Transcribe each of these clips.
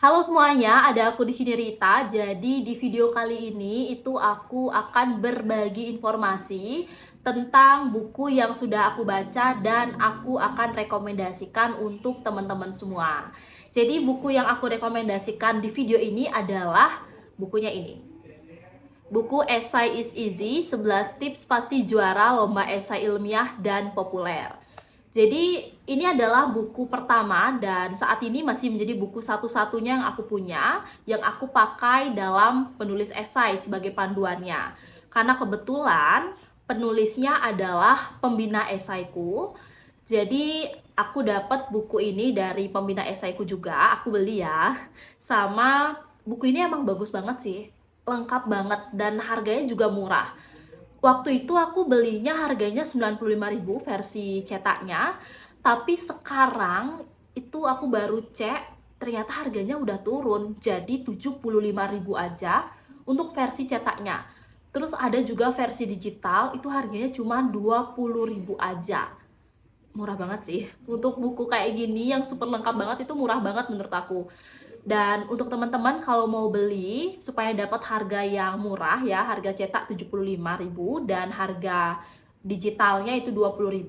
Halo semuanya, ada aku di sini Rita. Jadi di video kali ini aku akan berbagi informasi tentang buku yang sudah aku baca dan aku akan rekomendasikan untuk teman-teman semua. Jadi buku yang aku rekomendasikan di video ini adalah bukunya ini. Buku Essay is Easy, 11 tips pasti juara lomba esai ilmiah dan populer. Jadi ini adalah buku pertama dan saat ini masih menjadi buku satu-satunya yang aku punya, yang aku pakai dalam penulis esai sebagai panduannya. Karena kebetulan penulisnya adalah pembina esaiku. Jadi aku dapat buku ini dari pembina esaiku juga, aku beli ya. Sama buku ini emang bagus banget sih, lengkap banget dan harganya juga murah. Waktu itu aku belinya harganya 95.000 versi cetaknya, tapi sekarang itu aku baru cek ternyata harganya udah turun jadi 75.000 aja untuk versi cetaknya. Terus ada juga versi digital itu harganya cuma 20.000 aja. Murah banget sih. Untuk buku kayak gini yang super lengkap banget itu murah banget menurut aku. Dan untuk teman-teman kalau mau beli supaya dapat harga yang murah ya, harga cetak 75.000 dan harga digitalnya itu 20.000,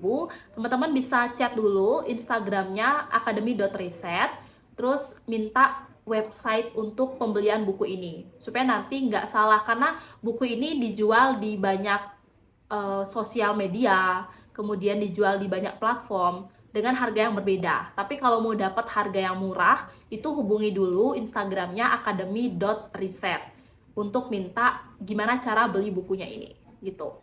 teman-teman bisa chat dulu Instagramnya academy.reset, terus minta website untuk pembelian buku ini supaya nanti nggak salah karena buku ini dijual di banyak sosial media, kemudian dijual di banyak platform dengan harga yang berbeda. Tapi kalau mau dapat harga yang murah, itu hubungi dulu Instagramnya academy.reset untuk minta gimana cara beli bukunya ini, gitu.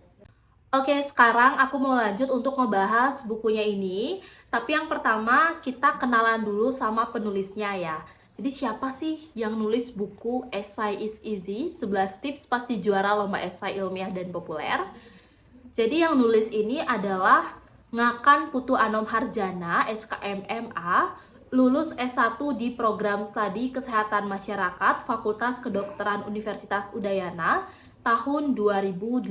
Oke, sekarang aku mau lanjut untuk ngebahas bukunya ini. Tapi yang pertama, kita kenalan dulu sama penulisnya ya. Jadi siapa sih yang nulis buku Essay is Easy, 11 tips pasti juara lomba esai ilmiah dan populer? Jadi yang nulis ini adalah Ngakan Putu Anom Harjana, SKMMA, lulus S1 di program studi Kesehatan Masyarakat Fakultas Kedokteran Universitas Udayana tahun 2018.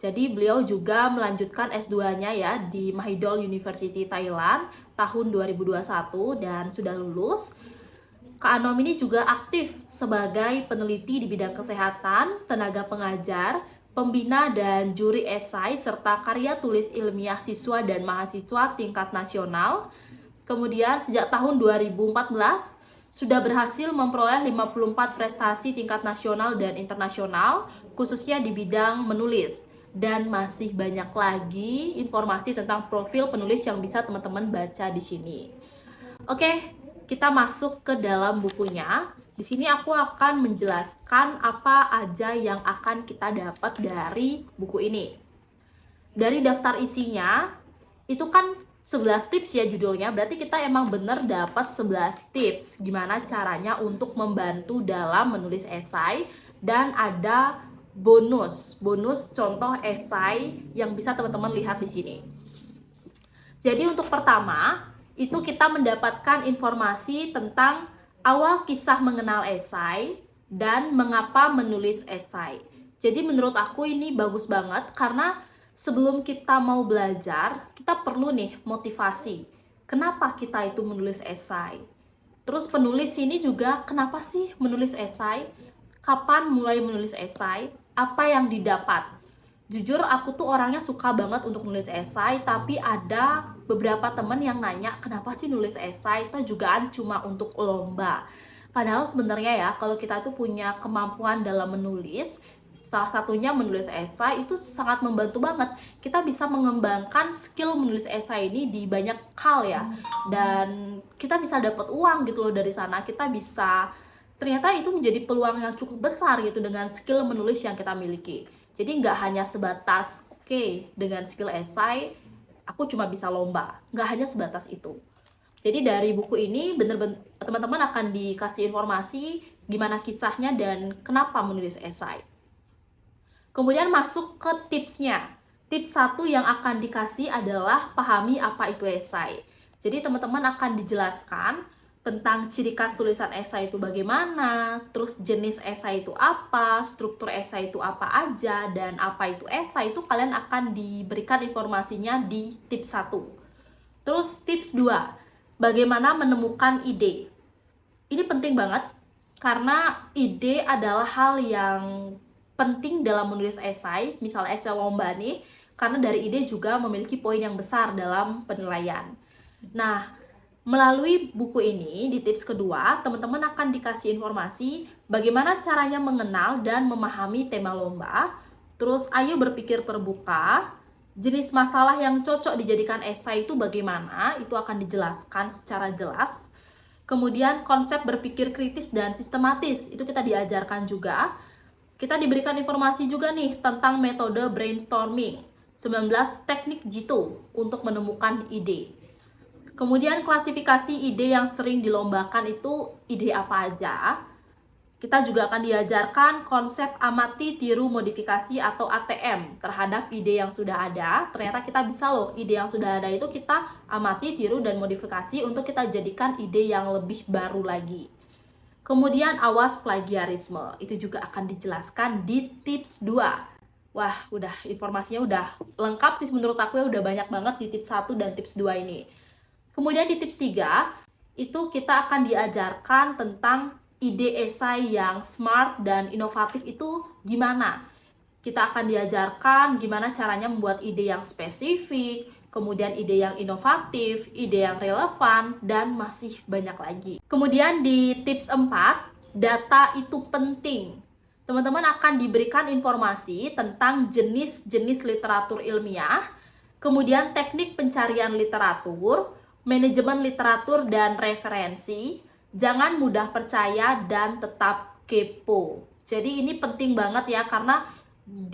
Jadi beliau juga melanjutkan S2-nya ya di Mahidol University Thailand tahun 2021 dan sudah lulus. Kak Anom ini juga aktif sebagai peneliti di bidang kesehatan, tenaga pengajar, pembina dan juri esai, serta karya tulis ilmiah siswa dan mahasiswa tingkat nasional. Kemudian sejak tahun 2014 sudah berhasil memperoleh 54 prestasi tingkat nasional dan internasional, khususnya di bidang menulis. Dan masih banyak lagi informasi tentang profil penulis yang bisa teman-teman baca di sini. Oke, kita masuk ke dalam bukunya. Di sini aku akan menjelaskan apa aja yang akan kita dapat dari buku ini. Dari daftar isinya, itu kan 11 tips ya judulnya, berarti kita emang bener dapat 11 tips gimana caranya untuk membantu dalam menulis esai, dan ada bonus contoh esai yang bisa teman-teman lihat di sini. Jadi untuk pertama, itu kita mendapatkan informasi tentang awal kisah mengenal esai dan mengapa menulis esai. Jadi menurut aku ini bagus banget karena sebelum kita mau belajar, kita perlu nih motivasi. Kenapa kita itu menulis esai? Terus penulis ini juga kenapa sih menulis esai? Kapan mulai menulis esai? Apa yang didapat? Jujur aku tuh orangnya suka banget untuk nulis esai, tapi ada beberapa temen yang nanya kenapa sih nulis esai itu jugaan cuma untuk lomba. Padahal sebenarnya ya kalau kita tuh punya kemampuan dalam menulis, salah satunya menulis esai itu sangat membantu banget. Kita bisa mengembangkan skill menulis esai ini di banyak hal ya. Dan kita bisa dapat uang gitu loh dari sana. Kita bisa, ternyata itu menjadi peluang yang cukup besar gitu dengan skill menulis yang kita miliki. Jadi nggak hanya sebatas, oke, dengan skill esai, aku cuma bisa lomba. Nggak hanya sebatas itu. Jadi dari buku ini bener-bener teman-teman akan dikasih informasi gimana kisahnya dan kenapa menulis esai. Kemudian masuk ke tipsnya. Tips 1 yang akan dikasih adalah pahami apa itu esai. Jadi teman-teman akan dijelaskan tentang ciri khas tulisan esai itu bagaimana, terus jenis esai itu apa, struktur esai itu apa aja, dan apa itu esai itu kalian akan diberikan informasinya di tips 1. Terus tips 2, bagaimana menemukan ide. Ini penting banget karena ide adalah hal yang penting dalam menulis esai, misalnya esai lomba nih, karena dari ide juga memiliki poin yang besar dalam penilaian. Nah, melalui buku ini, di tips kedua, teman-teman akan dikasih informasi bagaimana caranya mengenal dan memahami tema lomba, terus ayo berpikir terbuka, jenis masalah yang cocok dijadikan esai itu bagaimana, itu akan dijelaskan secara jelas. Kemudian konsep berpikir kritis dan sistematis, itu kita diajarkan juga. Kita diberikan informasi juga nih tentang metode brainstorming, 19 teknik jitu untuk menemukan ide. Kemudian klasifikasi ide yang sering dilombakan itu ide apa aja. Kita juga akan diajarkan konsep amati, tiru, modifikasi atau ATM terhadap ide yang sudah ada. Ternyata kita bisa loh, ide yang sudah ada itu kita amati, tiru, dan modifikasi untuk kita jadikan ide yang lebih baru lagi. Kemudian awas plagiarisme, itu juga akan dijelaskan di tips 2. Wah, udah informasinya udah lengkap sih menurut aku ya, udah banyak banget di tips 1 dan tips 2 ini. Kemudian di tips 3, itu kita akan diajarkan tentang ide esai yang smart dan inovatif itu gimana. Kita akan diajarkan gimana caranya membuat ide yang spesifik, kemudian ide yang inovatif, ide yang relevan, dan masih banyak lagi. Kemudian di tips 4, data itu penting. Teman-teman akan diberikan informasi tentang jenis-jenis literatur ilmiah, kemudian teknik pencarian literatur, manajemen literatur dan referensi, jangan mudah percaya dan tetap kepo. Jadi ini penting banget ya, karena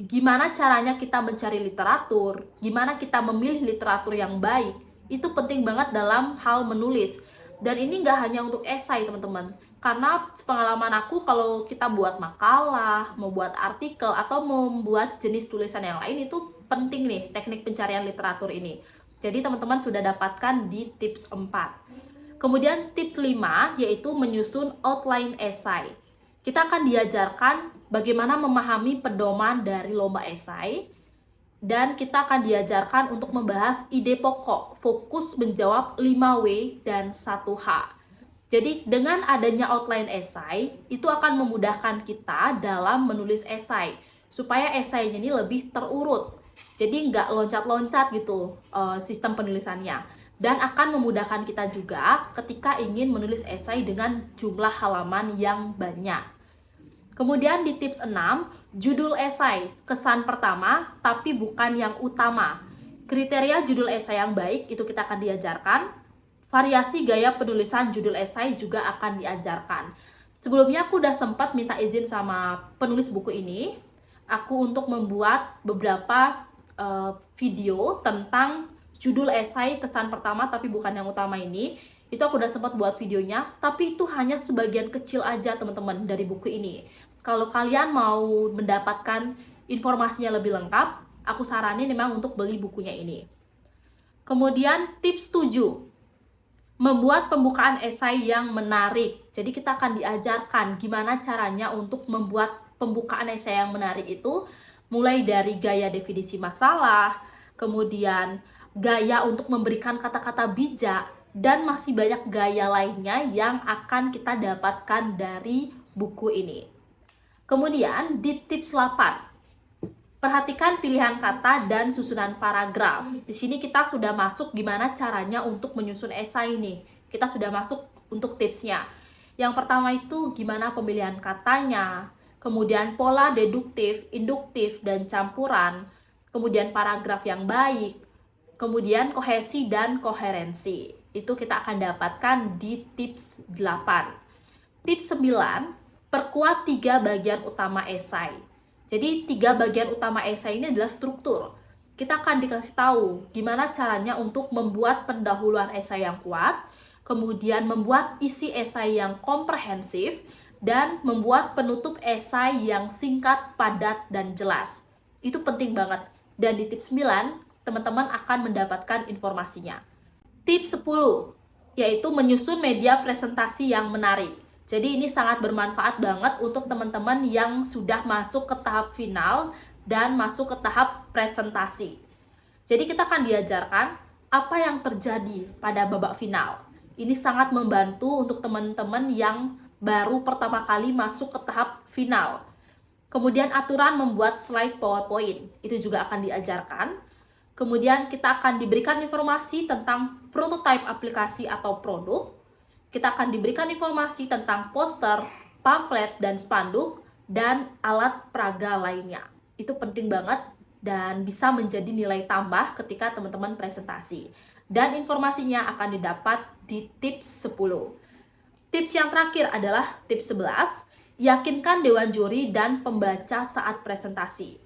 gimana caranya kita mencari literatur, gimana kita memilih literatur yang baik, itu penting banget dalam hal menulis. Dan ini nggak hanya untuk esai teman-teman, karena pengalaman aku kalau kita buat makalah, mau buat artikel, atau mau membuat jenis tulisan yang lain, itu penting nih teknik pencarian literatur ini. Jadi teman-teman sudah dapatkan di tips 4. Kemudian tips 5 yaitu menyusun outline esai. Kita akan diajarkan bagaimana memahami pedoman dari lomba esai, dan kita akan diajarkan untuk membahas ide pokok, fokus menjawab 5W dan 1H. Jadi dengan adanya outline esai, itu akan memudahkan kita dalam menulis esai, supaya esainya ini lebih terurut. Jadi nggak loncat-loncat gitu sistem penulisannya. Dan akan memudahkan kita juga ketika ingin menulis esai dengan jumlah halaman yang banyak. Kemudian di tips 6, judul esai, kesan pertama tapi bukan yang utama. Kriteria judul esai yang baik itu kita akan diajarkan. Variasi gaya penulisan judul esai juga akan diajarkan. Sebelumnya aku udah sempat minta izin sama penulis buku ini, aku untuk membuat beberapa video tentang judul esai kesan pertama tapi bukan yang utama ini. Itu aku udah sempat buat videonya, tapi itu hanya sebagian kecil aja teman-teman dari buku ini. Kalau kalian mau mendapatkan informasinya lebih lengkap, aku saranin memang untuk beli bukunya ini. Kemudian tips 7, membuat pembukaan esai yang menarik. Jadi kita akan diajarkan gimana caranya untuk membuat pembukaan esai yang menarik itu, mulai dari gaya definisi masalah, kemudian gaya untuk memberikan kata-kata bijak, dan masih banyak gaya lainnya yang akan kita dapatkan dari buku ini. Kemudian di tips 8, perhatikan pilihan kata dan susunan paragraf. Di sini kita sudah masuk gimana caranya untuk menyusun esai ini. Kita sudah masuk untuk tipsnya. Yang pertama itu gimana pemilihan katanya, kemudian pola deduktif, induktif, dan campuran, kemudian paragraf yang baik, kemudian kohesi dan koherensi. Itu kita akan dapatkan di tips 8. Tips 9, perkuat 3 bagian utama esai. Jadi 3 bagian utama esai ini adalah struktur. Kita akan dikasih tahu gimana caranya untuk membuat pendahuluan esai yang kuat, kemudian membuat isi esai yang komprehensif, dan membuat penutup esai yang singkat, padat, dan jelas. Itu penting banget. Dan di tips 9, teman-teman akan mendapatkan informasinya. Tips 10, yaitu menyusun media presentasi yang menarik. Jadi ini sangat bermanfaat banget untuk teman-teman yang sudah masuk ke tahap final dan masuk ke tahap presentasi. Jadi kita akan diajarkan apa yang terjadi pada babak final. Ini sangat membantu untuk teman-teman yang baru pertama kali masuk ke tahap final. Kemudian aturan membuat slide PowerPoint, itu juga akan diajarkan. Kemudian kita akan diberikan informasi tentang prototipe aplikasi atau produk. Kita akan diberikan informasi tentang poster, pamflet, dan spanduk, dan alat peraga lainnya. Itu penting banget dan bisa menjadi nilai tambah ketika teman-teman presentasi. Dan informasinya akan didapat di tips 10. Tips yang terakhir adalah tips 11, yakinkan dewan juri dan pembaca saat presentasi.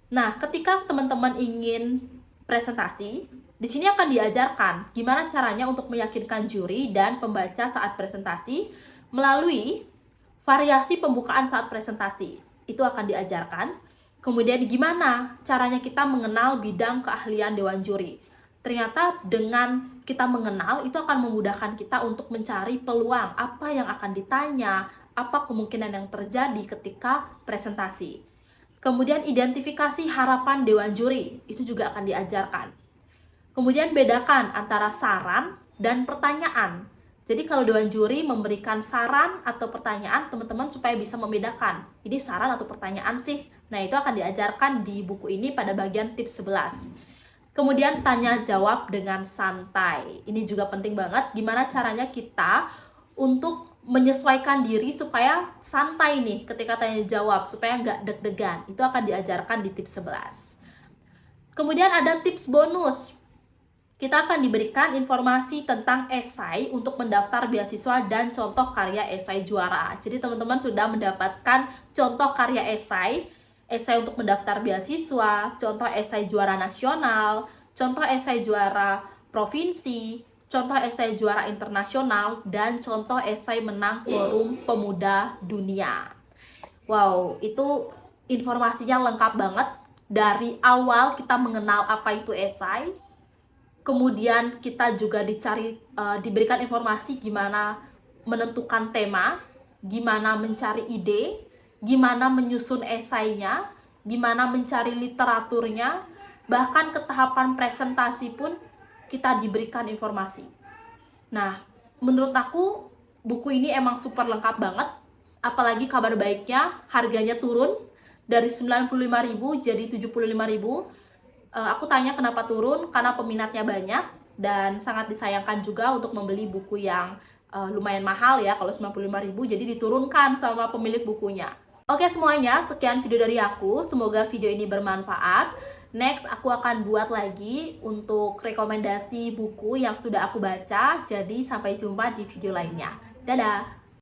Nah, ketika teman-teman ingin presentasi, di sini akan diajarkan gimana caranya untuk meyakinkan juri dan pembaca saat presentasi melalui variasi pembukaan saat presentasi. Itu akan diajarkan. Kemudian gimana caranya kita mengenal bidang keahlian dewan juri. Ternyata dengan kita mengenal, itu akan memudahkan kita untuk mencari peluang, apa yang akan ditanya, apa kemungkinan yang terjadi ketika presentasi. Kemudian identifikasi harapan dewan juri, itu juga akan diajarkan. Kemudian bedakan antara saran dan pertanyaan. Jadi kalau dewan juri memberikan saran atau pertanyaan, teman-teman supaya bisa membedakan, ini saran atau pertanyaan sih. Nah, itu akan diajarkan di buku ini pada bagian tips 11. Kemudian tanya jawab dengan santai. Ini juga penting banget, gimana caranya kita untuk menyesuaikan diri supaya santai nih ketika tanya jawab, supaya nggak deg-degan. Itu akan diajarkan di tips 11. Kemudian ada tips bonus. Kita akan diberikan informasi tentang esai untuk mendaftar beasiswa dan contoh karya esai juara. Jadi teman-teman sudah mendapatkan contoh karya esai untuk mendaftar beasiswa, contoh esai juara nasional, contoh esai juara provinsi, contoh esai juara internasional, dan contoh esai menang Forum Pemuda Dunia. Wow, itu informasinya lengkap banget. Dari awal kita mengenal apa itu esai, kemudian kita juga diberikan informasi gimana menentukan tema, gimana mencari ide, gimana menyusun esainya, gimana mencari literaturnya, bahkan ke tahapan presentasi pun kita diberikan informasi. Nah, menurut aku buku ini emang super lengkap banget. Apalagi kabar baiknya, harganya turun dari 95.000 jadi 75.000. Aku tanya kenapa turun, karena peminatnya banyak dan sangat disayangkan juga untuk membeli buku yang lumayan mahal ya, kalau 95.000 jadi diturunkan sama pemilik bukunya. Oke semuanya, sekian video dari aku, semoga video ini bermanfaat. Next, aku akan buat lagi untuk rekomendasi buku yang sudah aku baca, jadi sampai jumpa di video lainnya. Dadah!